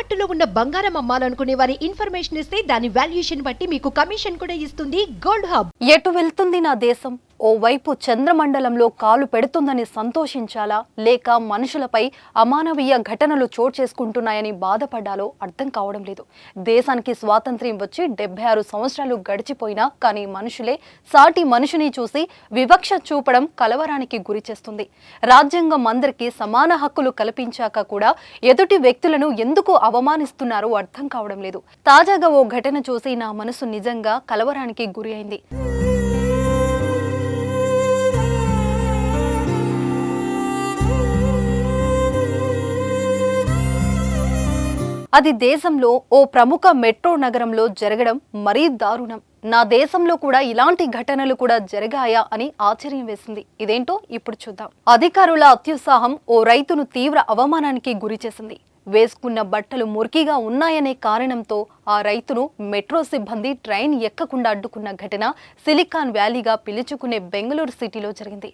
తాకట్టులో ఉన్న బంగారం అమ్మాలనుకునే వారి ఇన్ఫర్మేషన్ ఇస్తే దాని వాల్యుయేషన్ బట్టి మీకు కమిషన్ కూడా ఇస్తుంది గోల్డ్ హబ్. ఎటు వెళ్తుంది నా దేశం? ఓవైపు చంద్రమండలంలో కాలు పెడుతుందని సంతోషించాలా, లేక మనుషులపై అమానవీయ ఘటనలు చోటు చేసుకుంటున్నాయని బాధపడ్డాలో అర్థం కావడం లేదు. దేశానికి స్వాతంత్ర్యం వచ్చి 76 సంవత్సరాలు గడిచిపోయినా కానీ మనుషులే సాటి మనుషుని చూసి వివక్ష చూపడం కలవరానికి గురి చేస్తుంది. రాజ్యాంగం అందరికీ సమాన హక్కులు కల్పించాక కూడా ఎదుటి వ్యక్తులను ఎందుకు అవమానిస్తున్నారో అర్థం కావడం లేదు. తాజాగా ఓ ఘటన చూసి నా మనసు నిజంగా కలవరానికి గురి అయింది. అది దేశంలో ఓ ప్రముఖ మెట్రో నగరంలో జరగడం మరీ దారుణం. నా దేశంలో కూడా ఇలాంటి ఘటనలు కూడా జరిగాయా అని ఆశ్చర్యం వేసింది. ఇదేంటో ఇప్పుడు చూద్దాం. అధికారుల అత్యుత్సాహం ఓ రైతును తీవ్ర అవమానానికి గురి చేసింది. వేసుకున్న బట్టలు మురికిగా ఉన్నాయనే కారణంతో ఆ రైతును మెట్రో సిబ్బంది ట్రైన్ ఎక్కకుండా అడ్డుకున్న ఘటన సిలికాన్ వ్యాలీగా పిలుచుకునే బెంగళూరు సిటీలో జరిగింది.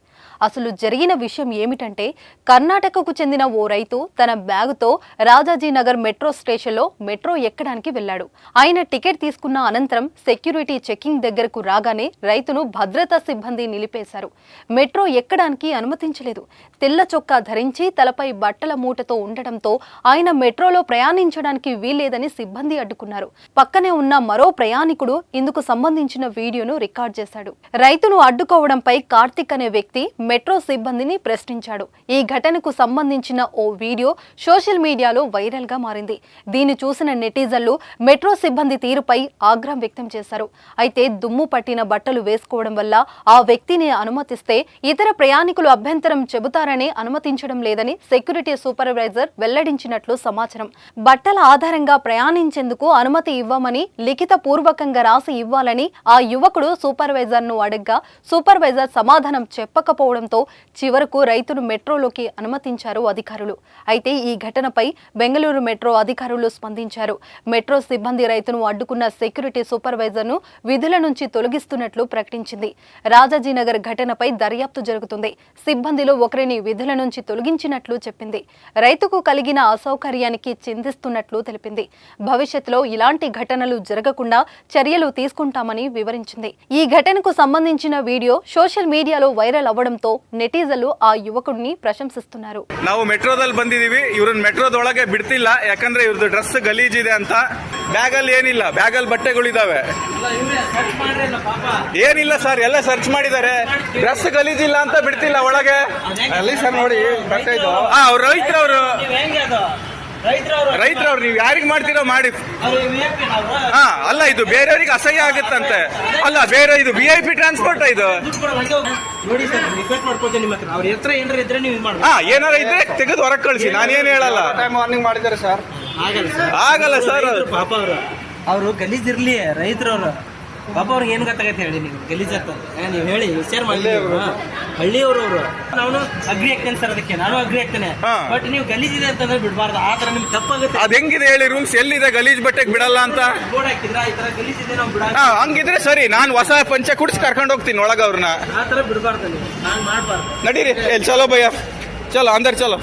అసలు జరిగిన విషయం ఏమిటంటే, కర్ణాటకకు చెందిన ఓ రైతు తన బ్యాగుతో రాజాజీనగర్ మెట్రో స్టేషన్లో మెట్రో ఎక్కడానికి వెళ్లాడు. ఆయన టికెట్ తీసుకున్న అనంతరం సెక్యూరిటీ చెకింగ్ దగ్గరకు రాగానే రైతును భద్రతా సిబ్బంది నిలిపేశారు. మెట్రో ఎక్కడానికి అనుమతించలేదు. తెల్ల చొక్కా ధరించి తలపై బట్టల మూటతో ఉండటంతో ఆయన మెట్రోలో ప్రయాణించడానికి వీల్లేదని సిబ్బంది అడ్డుకున్నారు. పక్కనే ఉన్న మరో ప్రయాణికుడు ఇందుకు సంబంధించిన వీడియోను రికార్డ్ చేశాడు. రైతును అడ్డుకోవడంపై కార్తిక్ అనే వ్యక్తి మెట్రో సిబ్బందిని ప్రశ్నించాడు. ఈ ఘటనకు సంబంధించిన ఓ వీడియో సోషల్ మీడియాలో వైరల్ గా మారింది. దీన్ని చూసిన నెటిజన్లు మెట్రో సిబ్బంది తీరుపై ఆగ్రహం వ్యక్తం చేశారు. అయితే దుమ్ము పట్టిన బట్టలు వేసుకోవడం వల్ల ఆ వ్యక్తిని అనుమతిస్తే ఇతర ప్రయాణికులు అభ్యంతరం చెబుతారని అనుమతించడం లేదని సెక్యూరిటీ సూపర్వైజర్ వెల్లడించినట్లు సమాచారం. బట్టల ఆధారంగా ప్రయాణించేందుకు అనుమతి ఇవ్వమని లిఖిత పూర్వకంగా రాసి ఇవ్వాలని ఆ యువకుడు సూపర్వైజర్ ను అడగ్గా సూపర్వైజర్ సమాధానం చెప్పకపోవడంతో చివరకు రైతును మెట్రోలోకి అనుమతించారు అధికారులు. అయితే ఈ ఘటనపై బెంగళూరు మెట్రో అధికారులు స్పందించారు. మెట్రో సిబ్బంది రైతును అడ్డుకున్న సెక్యూరిటీ సూపర్వైజర్ ను విధుల నుంచి తొలగిస్తున్నట్లు ప్రకటించింది. రాజాజీనగర్ ఘటనపై దర్యాప్తు జరుగుతుంది. సిబ్బందిలో ఒకరిని విధుల నుంచి తొలగించినట్లు చెప్పింది. రైతుకు కలిగిన అసౌకర్యానికి చింతిస్తున్నట్లు తెలిపింది. భవిష్యత్తులో ఇలాంటి ఘటనలు జరగకుండా చర్యలు తీసుకుంటామని వివరించింది. ఈ ఘటనకు సంబంధించిన వీడియో సోషల్ మీడియాలో వైరల్ అవ్వడంతో నెటిజన్లు ఆ యువకుడిని ప్రశంసిస్తున్నారు. ನಾವು ಮೆಟ್ರೋದಲ್ಲಿ ಬಂದಿದೀವಿ. ಇವ್ರನ್ನ ಮೆಟ್ರೋದೊಳಗೆ ಬಿಡ್ತಿಲ್ಲ, ಯಾಕಂದ್ರೆ ಇವ್ರದ್ದು ಡ್ರೆಸ್ ಗಲೀಜ್ ಇದೆ ಅಂತ. ಬ್ಯಾಗಲ್ಲಿ ಏನಿಲ್ಲ, ಬ್ಯಾಗಲ್ಲಿ ಬಟ್ಟೆಗಳಿದಾವೆ. ಏನಿಲ್ಲ ಸರ್, ಎಲ್ಲ ಸರ್ಚ್ ಮಾಡಿದ್ದಾರೆ. ಡ್ರೆಸ್ ಗಲೀಜ್ ಇಲ್ಲ ಅಂತ ಬಿಡ್ತಿಲ್ಲ ಒಳಗೆ. ಅಲ್ಲಿ ಸರ್ ನೋಡಿ, ಅವ್ರು ರೈತರವರು ನೀವು ಯಾರಿಗ್ ಮಾಡ್ತೀರೋ ಮಾಡಿ. ಅಲ್ಲ, ಇದು ಬೇರೆಯವ್ರಿಗೆ ಅಸಹ್ಯ ಆಗುತ್ತಂತೆ. ಅಲ್ಲ, ಬೇರೆ ಇದು VIP ಟ್ರಾನ್ಸ್ಪೋರ್ಟ್ ಇದು. ಏನಾರ ಇದ್ರೆ ತೆಗೆದು ಹೊರಗೆ ಕಳಿಸಿ, ನಾನೇನು ಹೇಳಲ್ಲ. ವಾರ್ನಿಂಗ್ ಮಾಡಿದ್ದಾರೆ ಸರ್. ಆಗಲ್ಲ ಸರ್, ಪಾಪ ಅವರು ಗಲೀಜಿರ್ಲಿ ರೈತರವ್ರು. ಪಾಪ ಅವ್ರಿಗೆ ಏನ್ ಗೊತ್ತಾಗತ್ತೆ ಹೇಳಿ, ನೀವು ಗಲೀಜ್ ಆಗ್ತದೆ ನೀವು ಹೇಳಿ ವಿಚಾರ ಮಾಡಿ. ಹಳ್ಳಿಯವರು ನಾನು ಅಗ್ರಿ ಆಗ್ತೇನೆ ಸರ್, ಅದಕ್ಕೆ ನಾನು ಅಗ್ರಿ ಆಗ್ತೇನೆ. ಬಟ್ ನೀವು ಗಲೀಜಿದೆ ಅಂತಂದ್ರೆ ಬಿಡಬಾರ್ದು. ಆ ತರ ನಿಮ್ಗೆ ತಪ್ಪಾಗುತ್ತೆ. ಅದ್ ಹೆಂಗಿದೆ ಹೇಳಿ, ರೂಲ್ಸ್ ಎಲ್ಲಿದೆ ಗಲೀಜ್ ಬಟ್ಟೆಗೆ ಬಿಡಲ್ಲ ಅಂತ ಬೋರ್ಡ್ ಹಾಕಿದ್ರ ಈ ತರ ಗಲೀಜಿದೆ ನಾವು ಬಿಡ. ಹಂಗಿದ್ರೆ ಸರಿ, ನಾನು ಹೊಸ ಪಂಚೆ ಕುಡಿಸಿ ಕರ್ಕೊಂಡು ಹೋಗ್ತೀನಿ ಒಳಗ ಅವ್ರನ್ನ. ಆ ತರ ಬಿಡಬಾರ್ದು, ನೀವು ನಾನು ಮಾಡಬಾರ್ದು. ನಡೀರಿ, ಚಲೋ ಭಯ್ಯ, ಚಲೋ ಅಂದರ್ ಚಲೋ.